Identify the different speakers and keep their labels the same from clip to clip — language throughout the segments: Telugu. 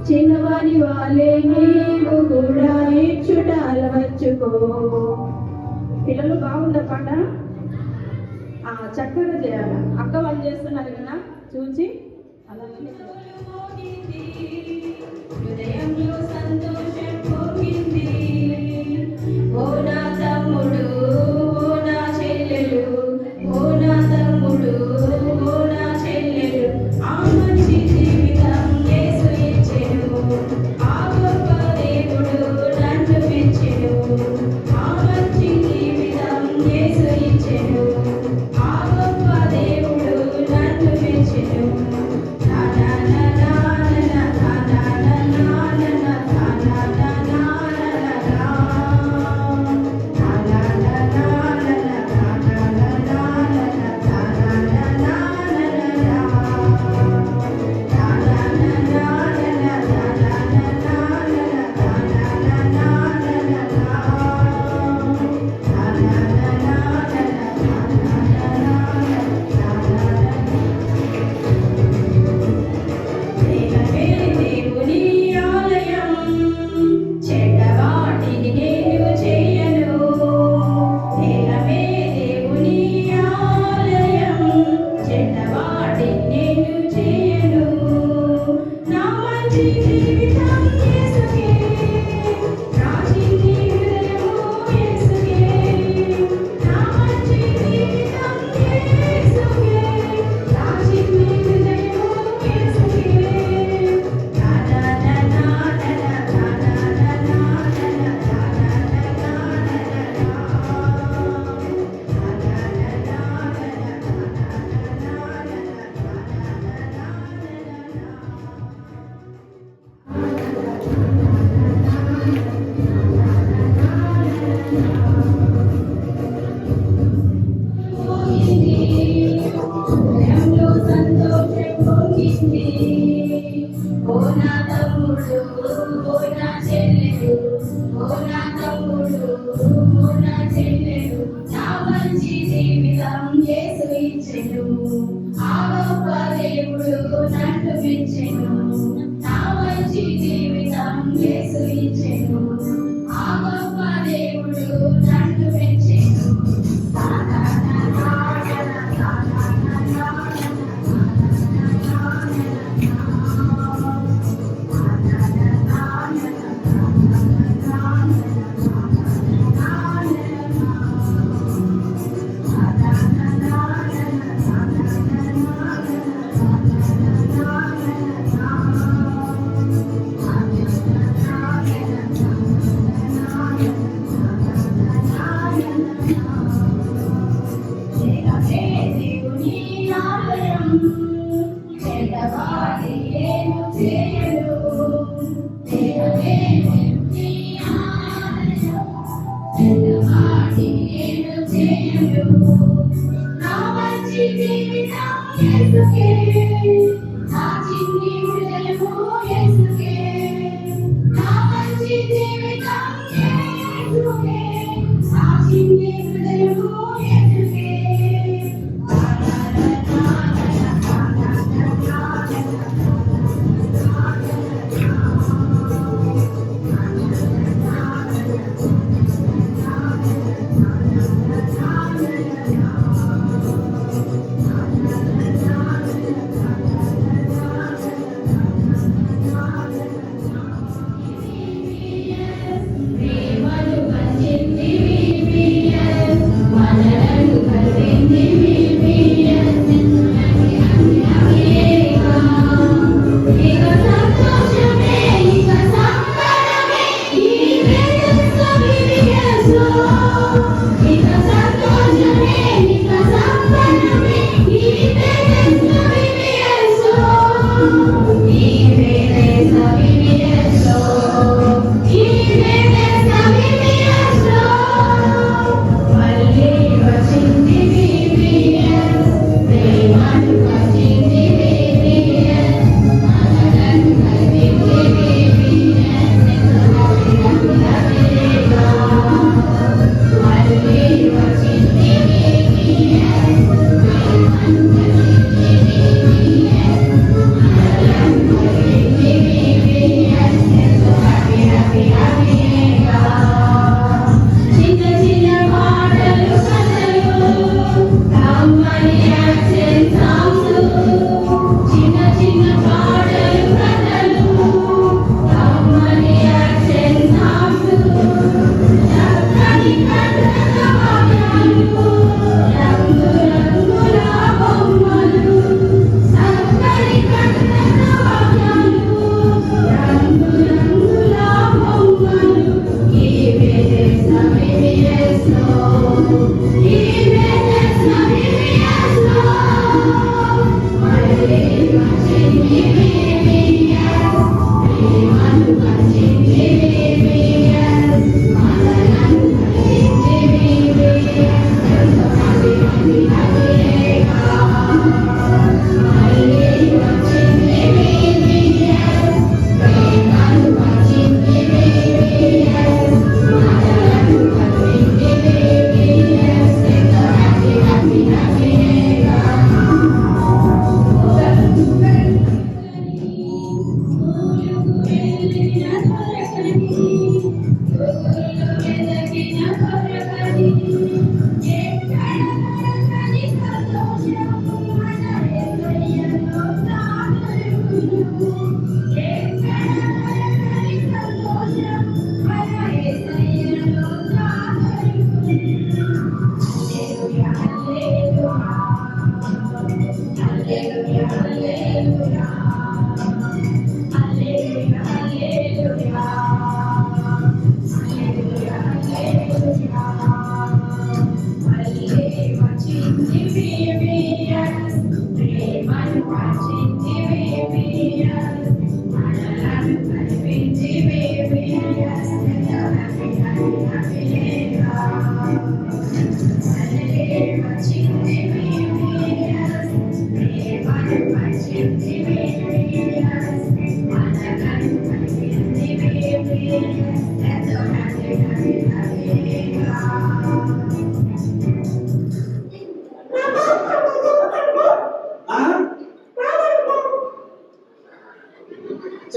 Speaker 1: చిన్నవారి వాళ్ళే నీవు కూడా ఇచ్చుట అలవర్చుకో. పిల్లలు బాగుందా పాట? చక్కగా చేయాలి. అక్క వాళ్ళు చేస్తున్నారు కదా చూసి అలాగే హృదయంలో సంతోషం పోగింది. ఓ నా తమ్ముడు, ఓ నా చెల్లెలు, ఓ నా తమ్ముడు, ఓ నా చెల్లెలు, ఆ మంచి జీవితం యేసు ఇచ్చెను. ఆ గొప్ప దేవుడు నన్ను పెంచెను. ఆ మంచి జీవితం యేసు ఇచ్చెను. ఆ గొప్ప దేవుడు నన్ను పెంచెను.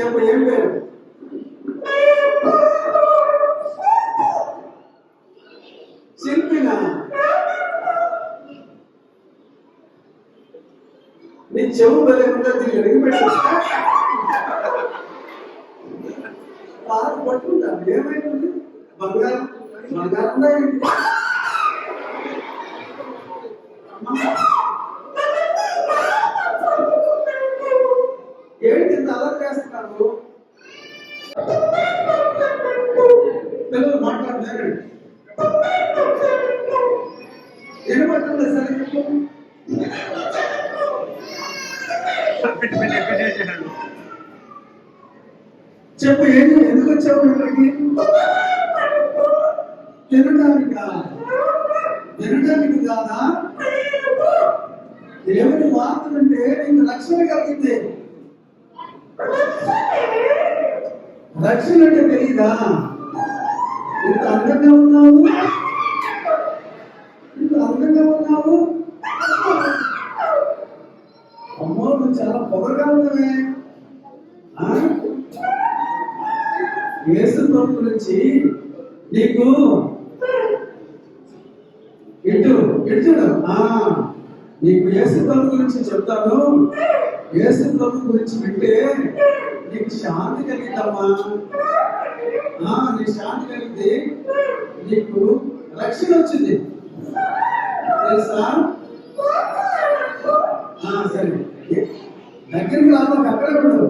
Speaker 2: చెప్పు ఏం పేరు? శిల్పినా? నీ చెవు లేకుండా దీన్ని ఎరిగిపెట్టు. బాగా పట్టుకుంటా. ఏమైంది? బంగారం బంగారం ఏంటి ఇంత అలర్ట్ చేస్తున్నారు? పిల్లలు మాట్లాడలేదు. ఏమంటుంది సరే చెప్పు ఏంటి? ఎందుకు వచ్చావు ఇక్కడికి? తినడానికా? తినడానికి కాదా? దేవుని వార్తలంటే నీకు రక్షణ కలిగింది. రక్షణ అంటే తెలీదా? ఇంత అందంగా ఉన్నావు, ఇంత అందంగా ఉన్నావు. అమ్మో నువ్వు చాలా పొగగా ఉన్నవే. యేసు ప్రభు గురించి నీకు ఇటు చూడు. నీకు యేసు ప్రభు గురించి చెప్తాను. యేసు ప్రభు గురించి వింటే నీకు శాంతి కలిగిద్దమ్మా. నీకు శాంతి కలిగితే నీకు రక్షణ వచ్చింది తెలుసా? సరే దగ్గరికి రాదు, అక్కడే ఉండవు,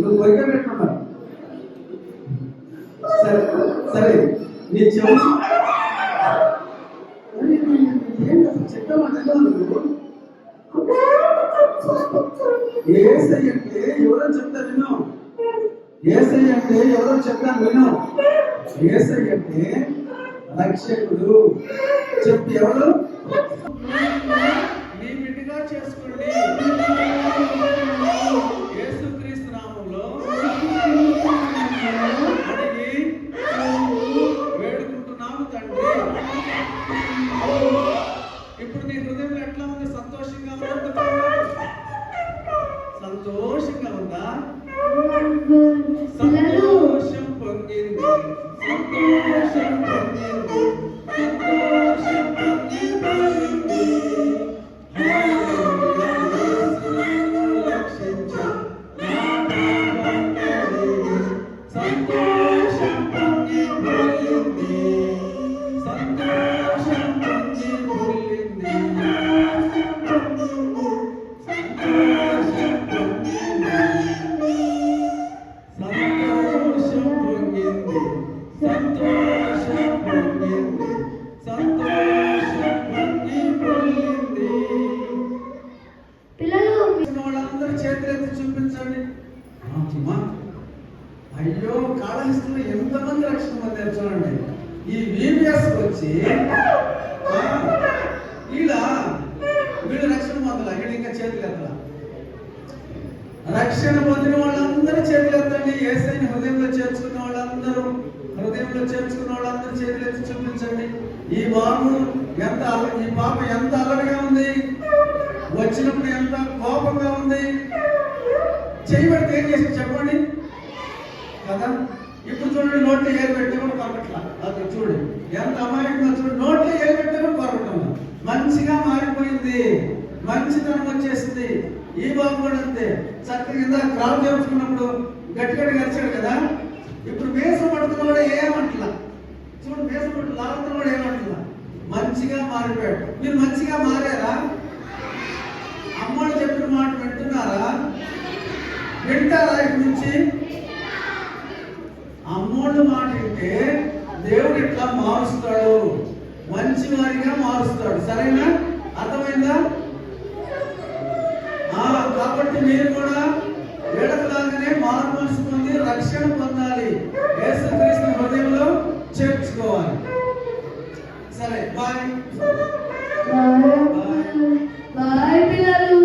Speaker 2: నువ్వు పొయ్యి పెట్టుకున్నావు. సరే సరే నీ చెవు చెప్పమంటే ఏసై అంటే ఎవరో చెప్తా విను. ఏసై అంటే ఎవరో చెప్తాను విను. ఏసై అంటే రక్షకుడు. చెప్పి ఎవరు? నీ బిడ్డగా చేసుకోండి. యేసుక్రీస్తు నామములో అడిగి వేడుకుంటున్నాము తండ్రి. ఇప్పుడు నీ హృదయంలో ఎట్లా ఉంది? సంతోషంగా ఉందా? సంతోషంగా ఉందా? సంతోషం పొందింది, సంతోషం పొందింది, సంతోషం పొందింది. వాళ్ళందరూ చేతులెత్తి చూపించండి. అయ్యో కాళహస్తిలో ఎంతమంది రక్షణ పొందారు చూడండి. ఈ VBS వచ్చి వీళ్ళు రక్షణ పొందాల. వీళ్ళు ఇంకా చేతులు ఎత్తలా. రక్షణ పొందిన వాళ్ళందరూ చేతులు ఎత్తండి. యేసయ్యని హృదయంలో చేర్చుకున్న వాళ్ళందరూ, హృదయంలో చేర్చుకున్న వాళ్ళందరూ చేతులు ఎత్తి చూపించండి. ఈ బాబు ఎంత ఈ పాప ఎంత అల్లరిగా ఉంది, వచ్చినప్పుడు ఎంత కోపంగా ఉంది. చేయబడితే ఏం చేసి చెప్పండి కదా. ఇప్పుడు చూడండి, నోట్లో ఏలు పెట్టే కూడా కొరకట్లా. అది చూడు ఎంత అమాయకంగా. చూడు, నోట్లో ఏలు పెట్టే కూడా కొరకటం. మంచిగా మారిపోయింది, మంచితనం వచ్చేసింది. ఈ బాబు కూడా అంతే. చక్కగా కింద క్రాలు చేర్చుకున్నప్పుడు గట్టిగా గడిచాడు కదా. ఇప్పుడు మేసం పడుతున్న కూడా ఏమంటలా. చూడు, మేసం పట్టు లాగుతున్న కూడా ఏమంటలా. మంచిగా మారిపోయాడు. మీరు మంచిగా మారారా? అమ్మోడు చెప్పిన మాట వింటున్నారా? వింటారా? ఇటు నుంచి అమ్మోడు మాట వింటే దేవుడు ఇట్లా మారుస్తాడు, మంచి వారిగా మారుస్తాడు. సరేనా? అర్థమైందా? కాబట్టి మీరు కూడా వీళ్ళలాగానే మారు మనసు పొంది రక్షణ పొందాలి. యేసుక్రీస్తు హృదయంలో చేర్చుకోవాలి. సరే, బాయ్
Speaker 1: బాయ్ పిల్లలు.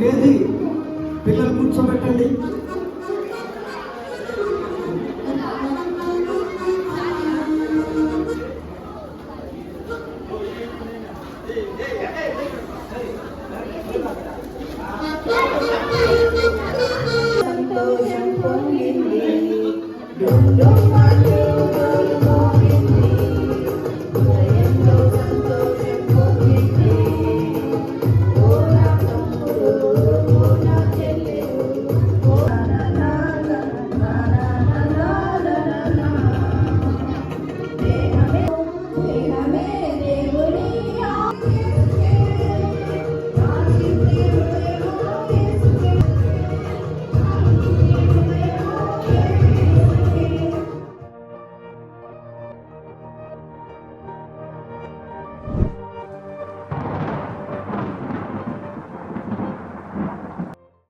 Speaker 3: తేదీ పిల్లలు కూర్చోబెట్టండి.
Speaker 1: సంతోషం పొంగింది